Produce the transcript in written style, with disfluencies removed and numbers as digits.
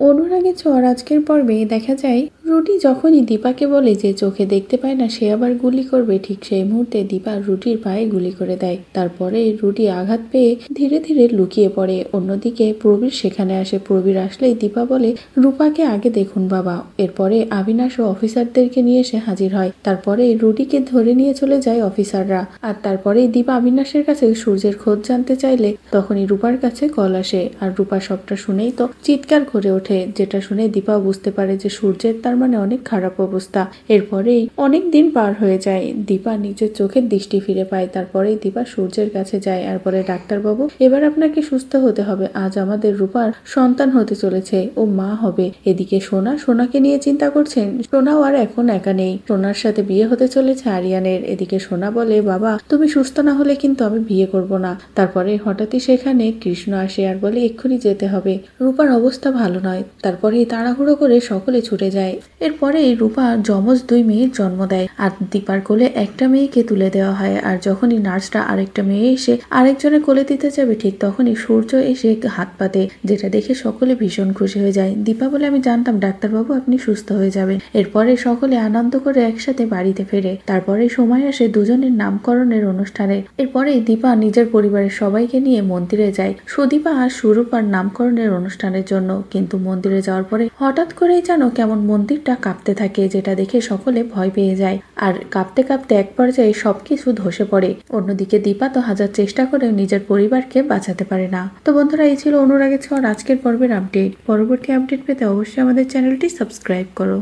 অনুরাগের ছোঁয়ার আজকের পর্বে দেখা যায় রুটি যখনই দীপাকে বলে যে চোখে দেখতে পায় না সে আবার গুলি করবে, ঠিক সেই মুহূর্তে দীপা রুটির পায়ে গুলি করে দেয়। তারপরে রুটি আঘাত পেয়ে ধীরে ধীরে লুকিয়ে পড়ে। অন্যদিকে প্রবীর সেখানে আসে। প্রবীর আসলেই দীপা বলে রূপাকে আগে দেখুন বাবা। এরপরে আবিনাশ ও অফিসারদেরকে নিয়ে এসে হাজির হয়। তারপরে রুটিকে ধরে নিয়ে চলে যায় অফিসাররা। আর তারপরে দীপা আবিনাশের কাছে সূর্যের খোঁজ জানতে চাইলে তখনই রূপার কাছে কল আসে। আর রূপা সবটা শুনেই তো চিৎকার করে ওঠে, যেটা শুনে দীপা বুঝতে পারে যে সূর্যের তার মানে অনেক খারাপ অবস্থা। এরপরেই অনেক দিন পার হয়ে যায়, দীপা নিজের চোখের দৃষ্টি ফিরে পায়। তারপরেই দীপা সূর্যের কাছে যায় আর বলে ডাক্তারবাবু এবার আপনাকে সুস্থ হতে হবে, আজ আমাদের রূপার সন্তান হতে চলেছে, ও মা হবে। এদিকে সোনাকে নিয়ে চিন্তা করছেন। সোনাও আর এখন একা নেই, সোনার সাথে বিয়ে হতে চলেছে আরিয়ানের। এদিকে সোনা বলে বাবা তুমি সুস্থ না হলে কিন্তু আমি বিয়ে করব না। তারপরে হঠাৎই সেখানে কৃষ্ণ আসে আর বলে এক্ষুনি যেতে হবে, রূপার অবস্থা ভালো নয়। তারপরে তাড়াহুড়ো করে সকলে ছুটে যায়। এরপরে রূপা যমজ 2 মেয়ের জন্ম দেয় আর দীপার কোলে একটা মেয়েকে তুলে দেওয়া হয়। আর যখনই নার্সটা আরেকটা মেয়ে এসে আরেকজনের কোলে দিতে যাবে ঠিক তখনই সূর্য এসে হাত পাতে, যেটা দেখে সকলে ভীষণ খুশি হয়ে যায়। দীপা বলে আমি জানতাম ডাক্তারবাবু আপনি সুস্থ হয়ে যাবেন। এরপরে সকলে আনন্দ করে একসাথে বাড়িতে ফেরে। তারপরে সময় আসে দুজনের নামকরণের অনুষ্ঠানের। এরপরে দীপা নিজের পরিবারের সবাইকে নিয়ে মন্দিরে যায় সুদীপা আর সুরূপার নামকরণের অনুষ্ঠানের জন্য। কিন্তু মন্দিরে যাওয়ার পরে হঠাৎ করেই যেন কেমন মন্দিরটা কাঁপতে থাকে, যেটা দেখে সকলে ভয় পেয়ে যায়। আর কাঁপতে কাঁপতে এক পর্যায়ে সবকিছু ধসে পড়ে। অন্যদিকে দীপা তো হাজার চেষ্টা করেও নিজের পরিবারকে বাঁচাতে পারে না। তো বন্ধুরা এই ছিল অনুরাগের ছোঁয়ার আজকের পর্বের আপডেট। পরবর্তী আপডেট পেতে অবশ্যই আমাদের চ্যানেলটি সাবস্ক্রাইব করো।